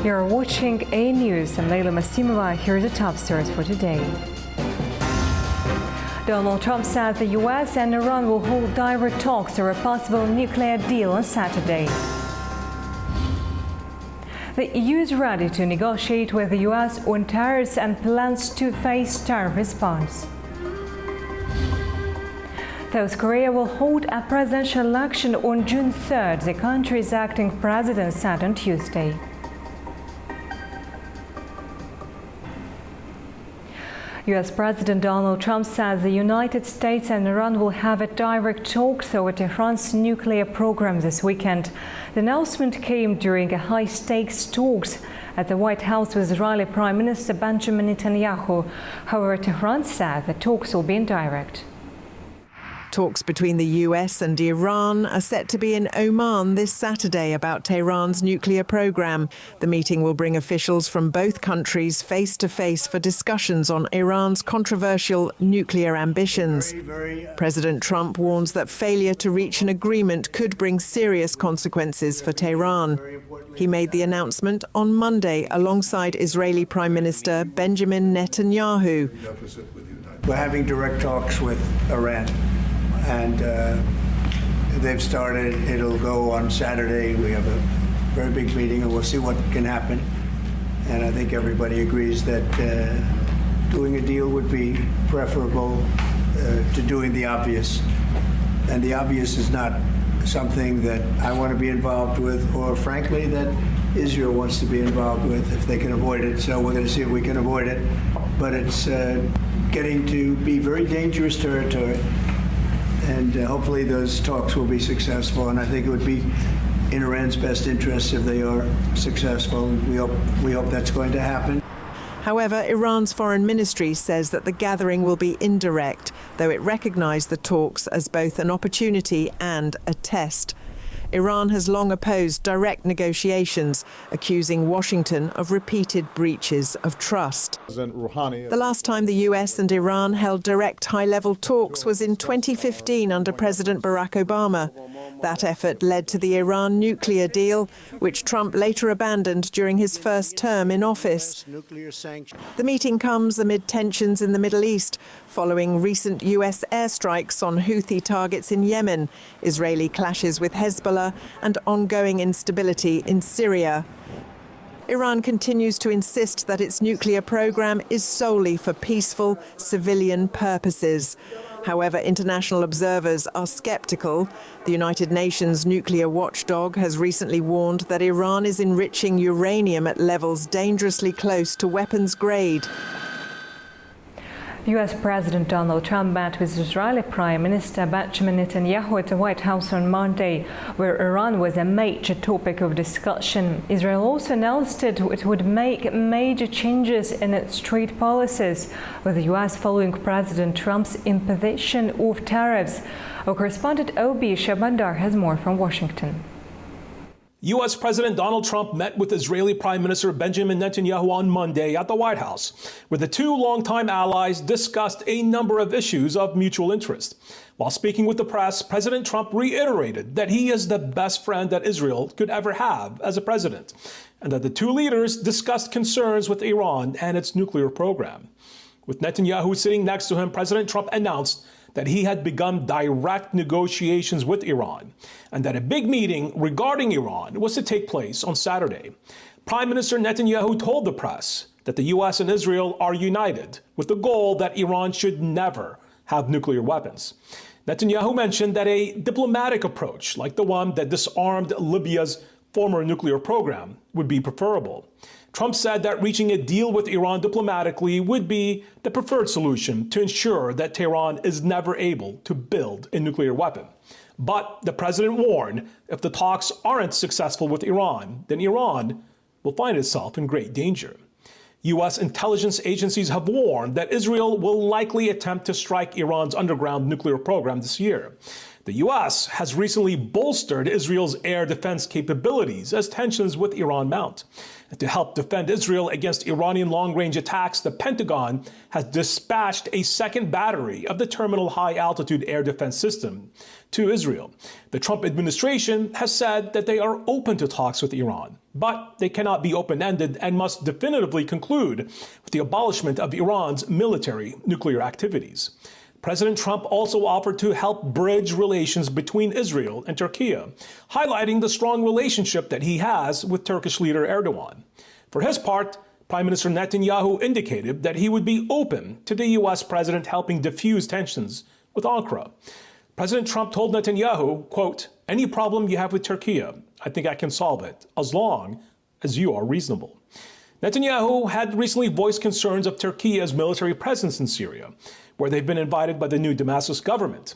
You're watching AnewZ. I'm Leila Masimova. Here are the top stories for today. Donald Trump said the US and Iran will hold direct talks over a possible nuclear deal on Saturday. The EU is ready to negotiate with the US on tariffs and plans to face tariff response. South Korea will hold a presidential election on June 3rd, the country's acting president said on Tuesday. US President Donald Trump says the United States and Iran will have a direct talks over Tehran's nuclear program this weekend. The announcement came during a high-stakes talks at the White House with Israeli Prime Minister Benjamin Netanyahu. However, Tehran said the talks will be indirect. Talks between the US and Iran are set to be in Oman this Saturday about Tehran's nuclear program. The meeting will bring officials from both countries face to face for discussions on Iran's controversial nuclear ambitions. President Trump warns that failure to reach an agreement could bring serious consequences for Tehran. He made the announcement on Monday alongside Israeli Prime Minister Benjamin Netanyahu. We're having direct talks with Iran. And they've started. It'll go on Saturday. We have a very big meeting, and we'll see what can happen. And I think everybody agrees that doing a deal would be preferable to doing the obvious. And the obvious is not something that I want to be involved with, or frankly, that Israel wants to be involved with if they can avoid it. So we're going to see if we can avoid it. But it's getting to be very dangerous territory. And hopefully those talks will be successful. And I think it would be in Iran's best interest if they are successful. We hope that's going to happen. However, Iran's foreign ministry says that the gathering will be indirect, though it recognized the talks as both an opportunity and a test. Iran has long opposed direct negotiations, accusing Washington of repeated breaches of trust. The last time the US and Iran held direct high-level talks was in 2015 under President Barack Obama. That effort led to the Iran nuclear deal, which Trump later abandoned during his first term in office. The meeting comes amid tensions in the Middle East, following recent US airstrikes on Houthi targets in Yemen, Israeli clashes with Hezbollah, and ongoing instability in Syria. Iran continues to insist that its nuclear program is solely for peaceful, civilian purposes. However, international observers are skeptical. The United Nations nuclear watchdog has recently warned that Iran is enriching uranium at levels dangerously close to weapons grade. US President Donald Trump met with Israeli Prime Minister Benjamin Netanyahu at the White House on Monday, where Iran was a major topic of discussion. Israel also announced it would make major changes in its trade policies, with the US following President Trump's imposition of tariffs. Our correspondent Obi Shabandar has more from Washington. U.S. President Donald Trump met with Israeli Prime Minister Benjamin Netanyahu on Monday at the White House, where the two longtime allies discussed a number of issues of mutual interest. While speaking with the press, President Trump reiterated that he is the best friend that Israel could ever have as a president, and that the two leaders discussed concerns with Iran and its nuclear program. With Netanyahu sitting next to him, President Trump announced that he had begun direct negotiations with Iran, and that a big meeting regarding Iran was to take place on Saturday. Prime Minister Netanyahu told the press that the U.S. and Israel are united with the goal that Iran should never have nuclear weapons. Netanyahu mentioned that a diplomatic approach, like the one that disarmed Libya's former nuclear program, would be preferable. Trump said that reaching a deal with Iran diplomatically would be the preferred solution to ensure that Tehran is never able to build a nuclear weapon. But the president warned if the talks aren't successful with Iran, then Iran will find itself in great danger. U.S. intelligence agencies have warned that Israel will likely attempt to strike Iran's underground nuclear program this year. The U.S. has recently bolstered Israel's air defense capabilities as tensions with Iran mount. And to help defend Israel against Iranian long-range attacks, the Pentagon has dispatched a second battery of the Terminal High-Altitude Air Defense System to Israel. The Trump administration has said that they are open to talks with Iran, but they cannot be open-ended and must definitively conclude with the abolishment of Iran's military nuclear activities. President Trump also offered to help bridge relations between Israel and Turkey, highlighting the strong relationship that he has with Turkish leader Erdogan. For his part, Prime Minister Netanyahu indicated that he would be open to the U.S. president helping diffuse tensions with Ankara. President Trump told Netanyahu, quote, "Any problem you have with Turkey, I think I can solve it, as long as you are reasonable." Netanyahu had recently voiced concerns of Turkey's military presence in Syria, where they've been invited by the new Damascus government.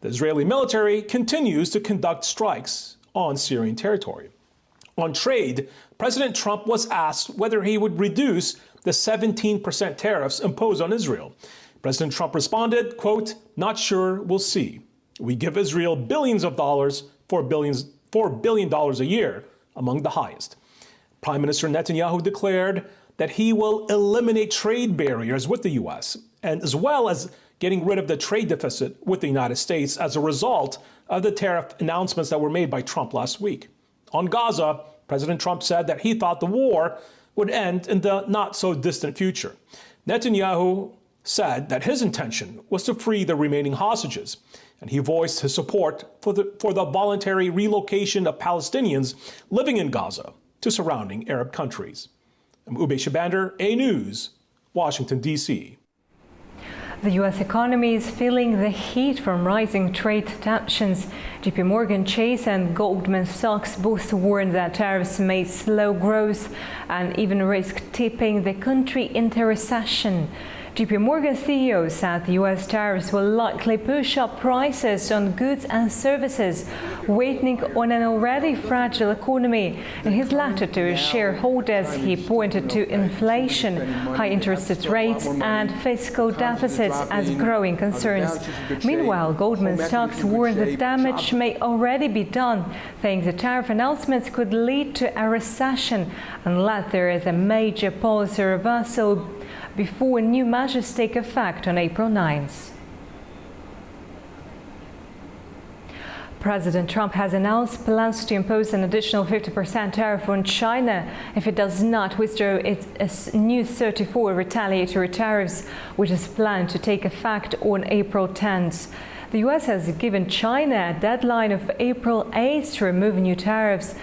The Israeli military continues to conduct strikes on Syrian territory. On trade, President Trump was asked whether he would reduce the 17% tariffs imposed on Israel. President Trump responded, quote, "Not sure, we'll see. We give Israel billions of dollars, $4 billion a year, among the highest." Prime Minister Netanyahu declared that he will eliminate trade barriers with the U.S., and as well as getting rid of the trade deficit with the United States as a result of the tariff announcements that were made by Trump last week. On Gaza, President Trump said that he thought the war would end in the not-so-distant future. Netanyahu said that his intention was to free the remaining hostages, and he voiced his support for the voluntary relocation of Palestinians living in Gaza to surrounding Arab countries. I'm Ube Shabander, AnewZ, Washington, D.C. The U.S. economy is feeling the heat from rising trade tensions. JP Morgan Chase and Goldman Sachs both warned that tariffs may slow growth and even risk tipping the country into recession. JP Morgan CEO said the U.S. tariffs will likely push up prices on goods and services, weighing on an already fragile economy. In his letter to his shareholders, he pointed to inflation, high interest rates, and fiscal deficits as growing concerns. Meanwhile, Goldman Sachs warned that damage may already be done, saying the tariff announcements could lead to a recession unless there is a major policy reversal before new measures take effect on April 9th. President Trump has announced plans to impose an additional 50% tariff on China if it does not withdraw its new 34 retaliatory tariffs, which is planned to take effect on April 10th. The U.S. has given China a deadline of April 8th to remove new tariffs.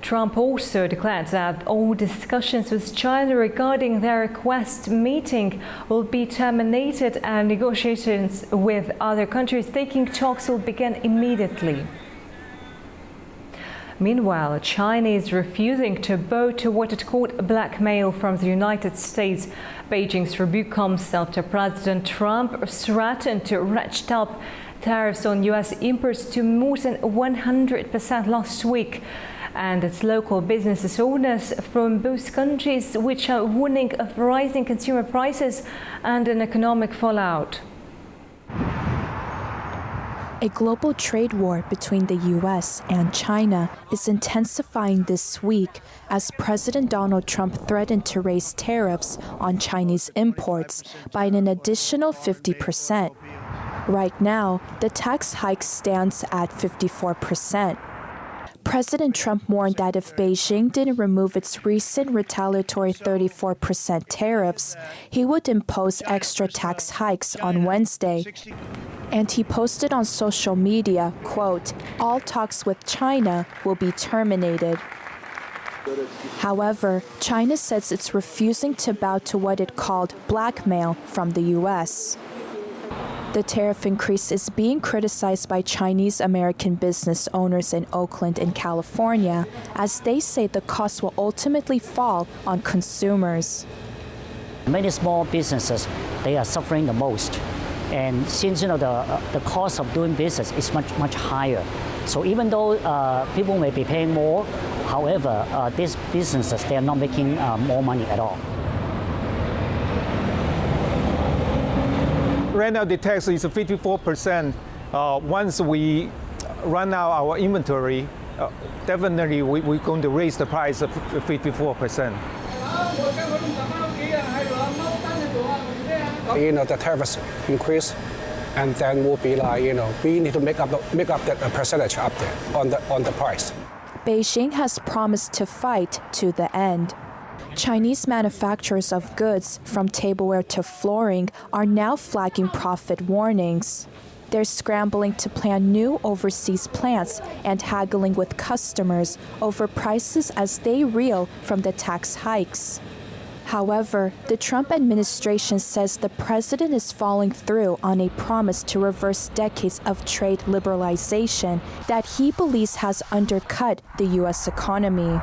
Trump also declared that all discussions with China regarding their request meeting will be terminated and negotiations with other countries taking talks will begin immediately. Meanwhile, China is refusing to bow to what it called blackmail from the United States. Beijing's rebuke comes after President Trump threatened to ratchet up tariffs on U.S. imports to more than 100% last week. And its local business owners from both countries, which are warning of rising consumer prices and an economic fallout. A global trade war between the U.S. and China is intensifying this week as President Donald Trump threatened to raise tariffs on Chinese imports by an additional 50%. Right now, the tax hike stands at 54%. President Trump warned that if Beijing didn't remove its recent retaliatory 34% tariffs, he would impose extra tax hikes on Wednesday. And he posted on social media, quote, "All talks with China will be terminated." However, China says it's refusing to bow to what it called blackmail from the U.S. The tariff increase is being criticized by Chinese-American business owners in Oakland and California, as they say the cost will ultimately fall on consumers. Many small businesses, they are suffering the most. And since the cost of doing business is much higher. So even though people may be paying more, however, these businesses, they are not making more money at all. Right now, the tax is 54%. Once we run out our inventory, definitely we're going to raise the price of 54%. The tariffs increase, and then will be like, we need to make up that percentage up there on the price. Beijing has promised to fight to the end. Chinese manufacturers of goods, from tableware to flooring, are now flagging profit warnings. They're scrambling to plan new overseas plants and haggling with customers over prices as they reel from the tax hikes. However, the Trump administration says the president is following through on a promise to reverse decades of trade liberalization that he believes has undercut the U.S. economy.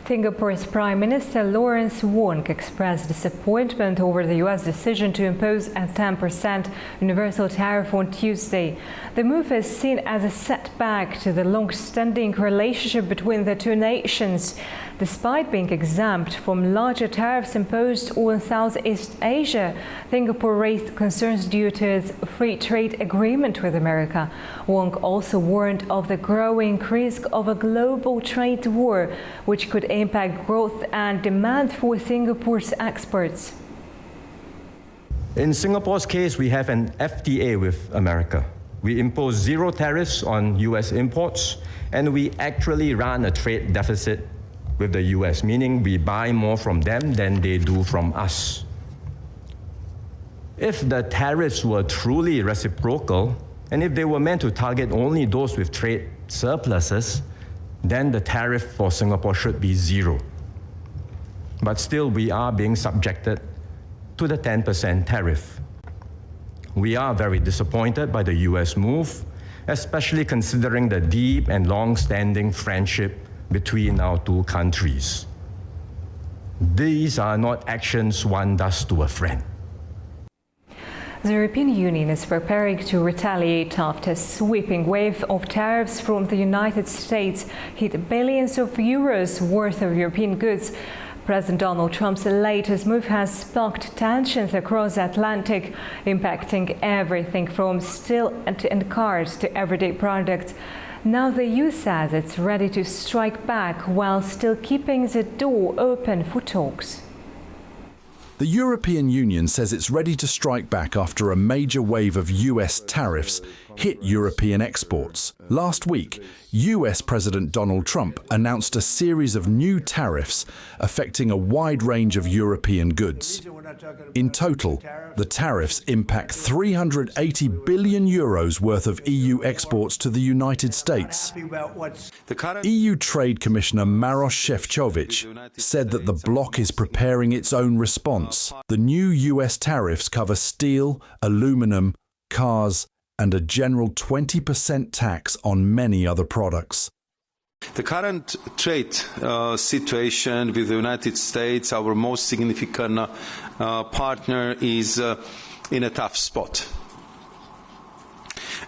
Singapore's Prime Minister Lawrence Wong expressed disappointment over the U.S. decision to impose a 10% universal tariff on Tuesday. The move is seen as a setback to the long-standing relationship between the two nations. Despite being exempt from larger tariffs imposed on Southeast Asia, Singapore raised concerns due to its free trade agreement with America. Wong also warned of the growing risk of a global trade war, which could impact growth and demand for Singapore's exports. In Singapore's case, we have an FTA with America. We impose zero tariffs on US imports, and we actually run a trade deficit with the US, meaning we buy more from them than they do from us. If the tariffs were truly reciprocal, and if they were meant to target only those with trade surpluses, then the tariff for Singapore should be zero. But still, we are being subjected to the 10% tariff. We are very disappointed by the US move, especially considering the deep and long-standing friendship between our two countries. These are not actions one does to a friend. The European Union is preparing to retaliate after a sweeping wave of tariffs from the United States hit billions of euros worth of European goods. President Donald Trump's latest move has sparked tensions across the Atlantic, impacting everything from steel and cars to everyday products. Now the EU says it's ready to strike back while still keeping the door open for talks. The European Union says it's ready to strike back after a major wave of US tariffs hit European exports. Last week, US President Donald Trump announced a series of new tariffs affecting a wide range of European goods. In total, the tariffs impact 380 billion euros worth of EU exports to the United States. EU Trade Commissioner Maroš Šefčovič said that the bloc is preparing its own response. The new US tariffs cover steel, aluminum, cars, and a general 20% tax on many other products. The current trade situation with the United States, our most significant partner, is in a tough spot.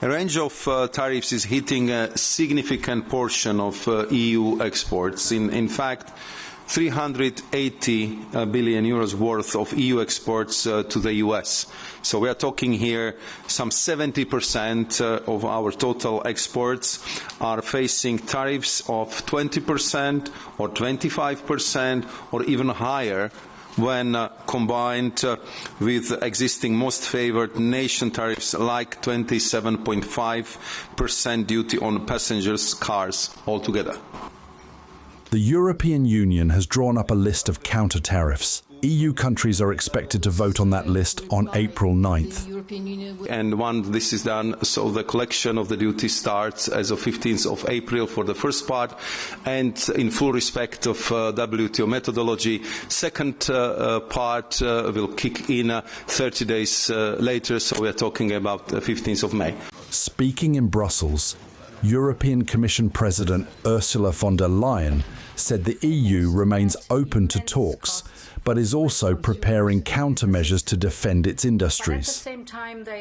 A range of tariffs is hitting a significant portion of EU exports. In fact, 380 billion euros worth of EU exports to the US. So we are talking here some 70% of our total exports are facing tariffs of 20% or 25% or even higher when combined with existing most favored nation tariffs like 27.5% duty on passengers' cars altogether. The European Union has drawn up a list of counter tariffs. EU countries are expected to vote on that list on April 9th. And once this is done, so the collection of the duty starts as of 15th of April for the first part, and in full respect of WTO methodology, second part will kick in 30 days later, so we are talking about the 15th of May. Speaking in Brussels, European Commission President Ursula von der Leyen said the EU remains open to talks, but is also preparing countermeasures to defend its industries.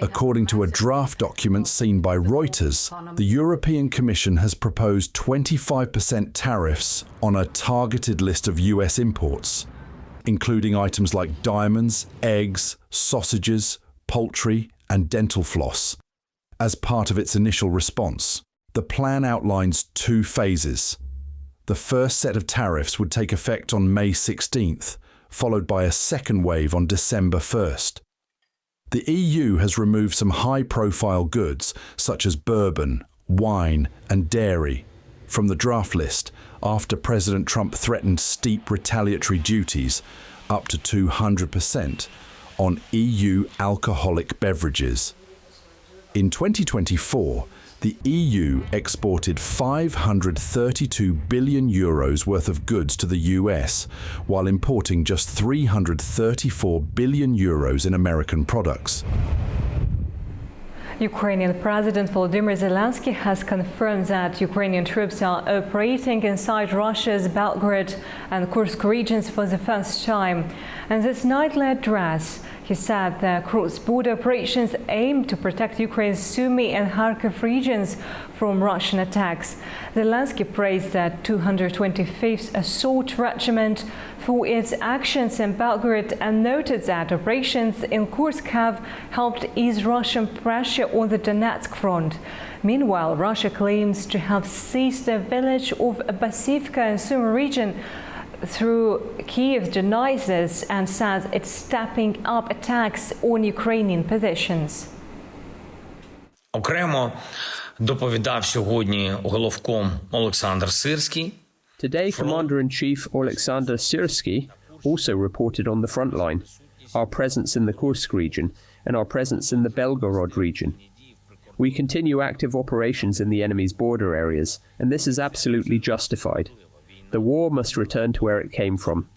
According to a draft document seen by Reuters, the European Commission has proposed 25% tariffs on a targeted list of US imports, including items like diamonds, eggs, sausages, poultry, and dental floss, as part of its initial response. The plan outlines 2 phases. The first set of tariffs would take effect on May 16th, followed by a second wave on December 1st. The EU has removed some high-profile goods, such as bourbon, wine and dairy, from the draft list after President Trump threatened steep retaliatory duties, up to 200%, on EU alcoholic beverages. In 2024, the EU exported €532 billion worth of goods to the US, while importing just €334 billion in American products. Ukrainian President Volodymyr Zelensky has confirmed that Ukrainian troops are operating inside Russia's Belgorod and Kursk regions for the first time. In this nightly address, he said the cross-border operations aim to protect Ukraine's Sumy and Kharkiv regions from Russian attacks. Zelensky praised the 225th Assault Regiment for its actions in Belgorod and noted that operations in Kursk have helped ease Russian pressure on the Donetsk front. Meanwhile, Russia claims to have seized the village of Basivka in Sumy region, through Kyiv denies this and says it's stepping up attacks on Ukrainian positions. Окремо доповідав сьогодні головком Олександр Сирський. Today, Commander-in-Chief Oleksandr Syrsky also reported on the front line, our presence in the Kursk region and our presence in the Belgorod region. We continue active operations in the enemy's border areas, and this is absolutely justified. The war must return to where it came from.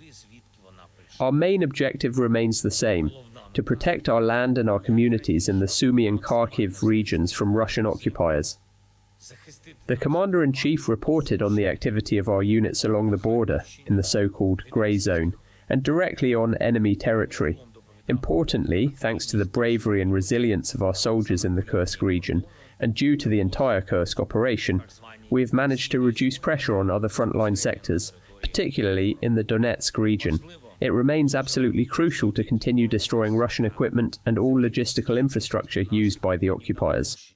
Our main objective remains the same, to protect our land and our communities in the Sumy and Kharkiv regions from Russian occupiers. The Commander-in-Chief reported on the activity of our units along the border, in the so-called grey zone, and directly on enemy territory. Importantly, thanks to the bravery and resilience of our soldiers in the Kursk region, and due to the entire Kursk operation, we have managed to reduce pressure on other frontline sectors, particularly in the Donetsk region. It remains absolutely crucial to continue destroying Russian equipment and all logistical infrastructure used by the occupiers.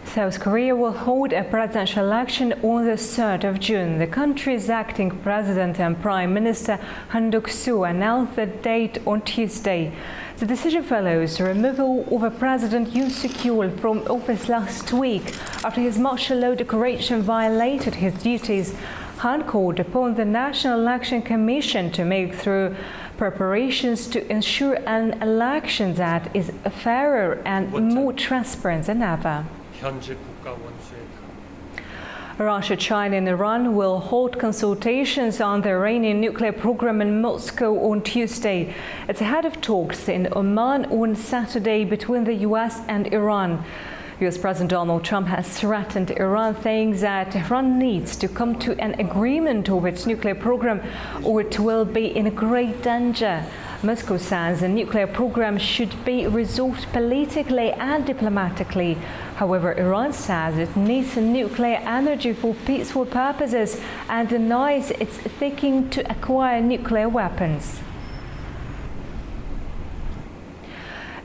South Korea will hold a presidential election on the 3rd of June. The country's acting president and Prime Minister Han Duck-soo announced the date on Tuesday. The decision follows the removal of President Yoon Suk-yeol from office last week after his martial law declaration violated his duties. Han called upon the National Election Commission to make thorough preparations to ensure an election that is fairer and more transparent than ever. Russia, China and Iran will hold consultations on the Iranian nuclear program in Moscow on Tuesday. It's ahead of talks in Oman on Saturday between the US and Iran. US President Donald Trump has threatened Iran, saying that Iran needs to come to an agreement over its nuclear program or it will be in great danger. Moscow says the nuclear program should be resolved politically and diplomatically. However, Iran says it needs nuclear energy for peaceful purposes and denies it's seeking to acquire nuclear weapons.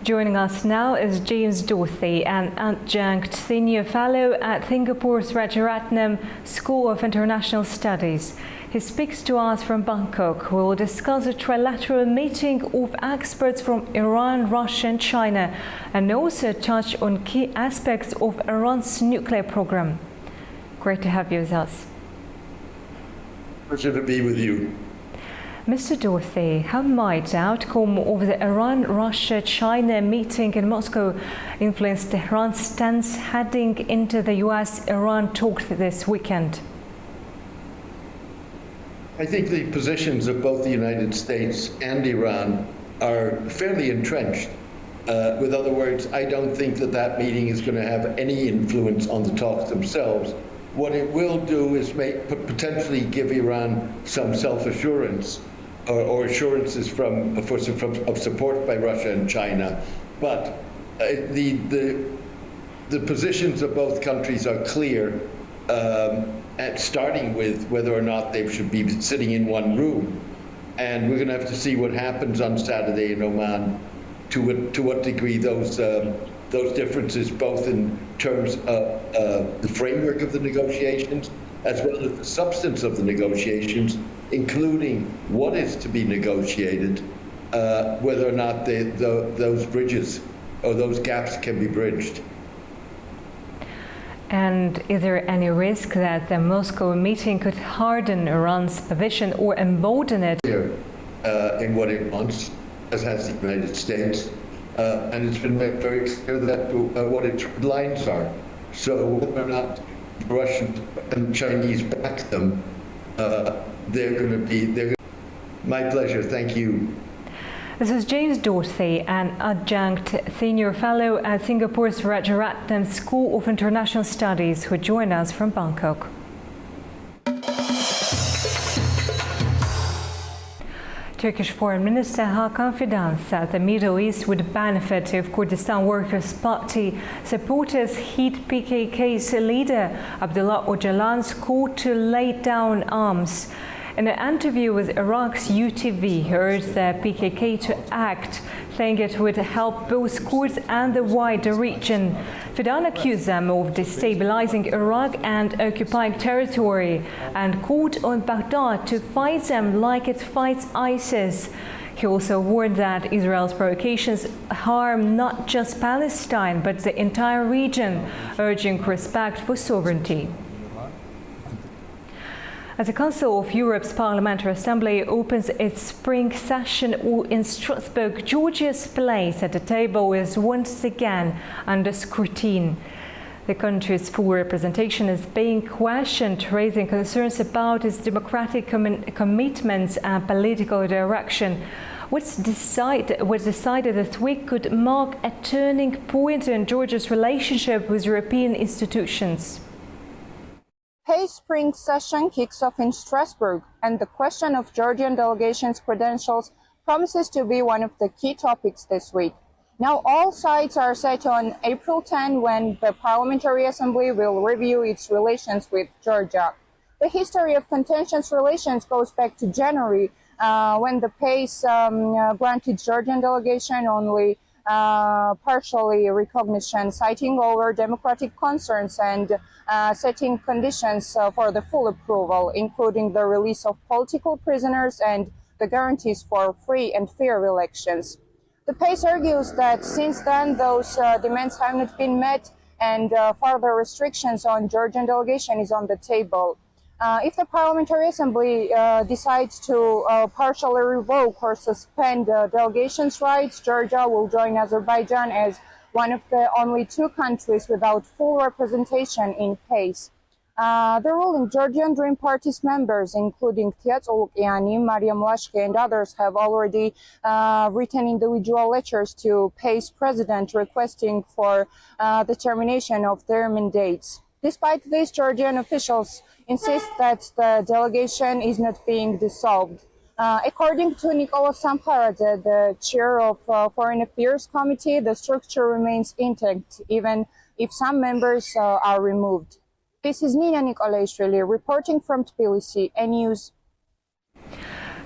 Joining us now is James Dorothy, an adjunct senior fellow at Singapore's Rajaratnam School of International Studies. He speaks to us from Bangkok. We will discuss a trilateral meeting of experts from Iran, Russia and China, and also touch on key aspects of Iran's nuclear program. Great to have you with us. Pleasure to be with you. Mr. Dorothy, how might the outcome of the Iran-Russia-China meeting in Moscow influence Tehran's stance heading into the US-Iran talks this weekend? I think the positions of both the United States and Iran are fairly entrenched. With other words, I don't think that meeting is going to have any influence on the talks themselves. What it will do is potentially give Iran some self-assurance or assurances of support by Russia and China. But the positions of both countries are clear, starting with whether or not they should be sitting in one room. And we're going to have to see what happens on Saturday in Oman to what degree those differences, both in terms of the framework of the negotiations as well as the substance of the negotiations, including what is to be negotiated, whether or not those bridges or those gaps can be bridged. And is there any risk that the Moscow meeting could harden Iran's position or embolden it? In what it wants, as has the United States, and it's been made very clear that what its lines are. So whether or not the Russians and Chinese back them, they're going to be. My pleasure. Thank you. This is James Dorsey, an adjunct senior fellow at Singapore's Rajaratnam School of International Studies, who joined us from Bangkok. Turkish Foreign Minister Hakan Fidan said the Middle East would benefit if Kurdistan Workers' Party supporters heed PKK's leader Abdullah Öcalan's call to lay down arms. In an interview with Iraq's UTV, he urged the PKK to act, saying it would help both Kurds and the wider region. Fidan accused them of destabilizing Iraq and occupying territory and called on Baghdad to fight them like it fights ISIS. He also warned that Israel's provocations harm not just Palestine but the entire region, urging respect for sovereignty. As the Council of Europe's Parliamentary Assembly opens its spring session in Strasbourg, Georgia's place at the table is once again under scrutiny. The country's full representation is being questioned, raising concerns about its democratic commitments and political direction. What's decided this week could mark a turning point in Georgia's relationship with European institutions. PACE spring session kicks off in Strasbourg, and the question of Georgian delegation's credentials promises to be one of the key topics this week. Now, all sides are set on April 10, when the Parliamentary Assembly will review its relations with Georgia. The history of contentious relations goes back to January, when the PACE granted Georgian delegation only partially recognition, citing over democratic concerns and setting conditions for the full approval, including the release of political prisoners and the guarantees for free and fair elections. The PACE argues that since then those demands have not been met, and further restrictions on Georgian delegation is on the table. If the Parliamentary Assembly decides to partially revoke or suspend delegations' rights, Georgia will join Azerbaijan as one of the only two countries without full representation in PACE. The ruling Georgian Dream Party's members, including Tiats Olukyani, Mariam Lashke, and others, have already written individual letters to PACE president requesting for the termination of their mandates. Despite this, Georgian officials insist that the delegation is not being dissolved. According to Nikola Samparadze, the chair of Foreign Affairs Committee, the structure remains intact, even if some members are removed. This is Nina Nicolai reporting from Tbilisi, AnewZ.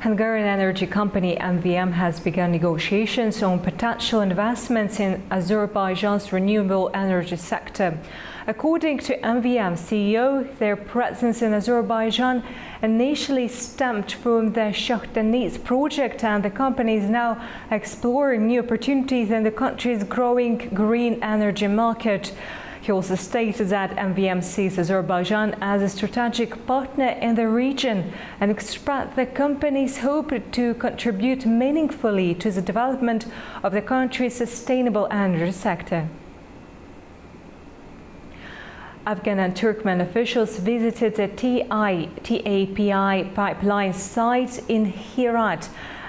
Hungarian energy company MVM has begun negotiations on potential investments in Azerbaijan's renewable energy sector. According to MVM CEO, their presence in Azerbaijan initially stemmed from the Shah Deniz project, and the company is now exploring new opportunities in the country's growing green energy market. He also stated that MVM sees Azerbaijan as a strategic partner in the region and expressed the company's hope to contribute meaningfully to the development of the country's sustainable energy sector. Afghan and Turkmen officials visited the TAPI pipeline site in Herat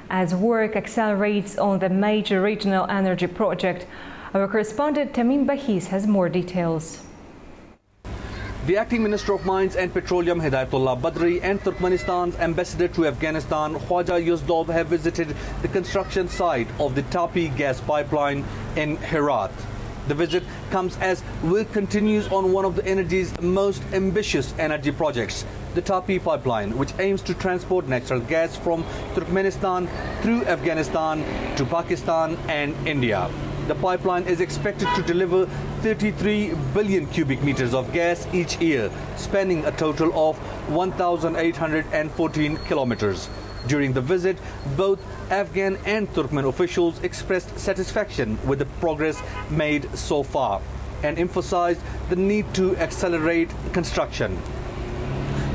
as work accelerates on the major regional energy project. Our correspondent Tamim Bahis has more details. The acting Minister of Mines and Petroleum Hidayatullah Badri and Turkmenistan's ambassador to Afghanistan Khwaja Yuzdov have visited the construction site of the Tapi gas pipeline in Herat. The visit comes as work continues on one of the energy's most ambitious energy projects, the Tapi pipeline, which aims to transport natural gas from Turkmenistan through Afghanistan to Pakistan and India. The pipeline is expected to deliver 33 billion cubic meters of gas each year, spanning a total of 1,814 kilometers. During the visit, both Afghan and Turkmen officials expressed satisfaction with the progress made so far and emphasized the need to accelerate construction.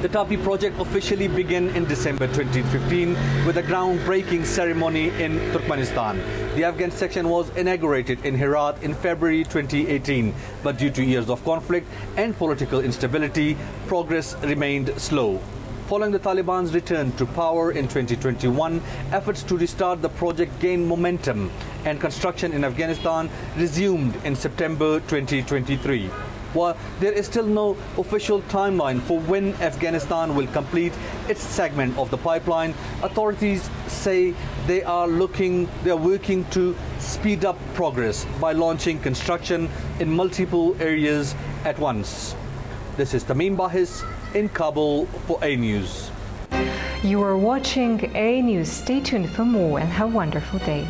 The Tapi project officially began in December 2015 with a groundbreaking ceremony in Turkmenistan. The Afghan section was inaugurated in Herat in February 2018, but due to years of conflict and political instability, progress remained slow. Following the Taliban's return to power in 2021, efforts to restart the project gained momentum and construction in Afghanistan resumed in September 2023. While there is still no official timeline for when Afghanistan will complete its segment of the pipeline, authorities say they are working to speed up progress by launching construction in multiple areas at once. This is Tamim Bahis in Kabul for AnewZ. You are watching AnewZ. Stay tuned for more and have a wonderful day.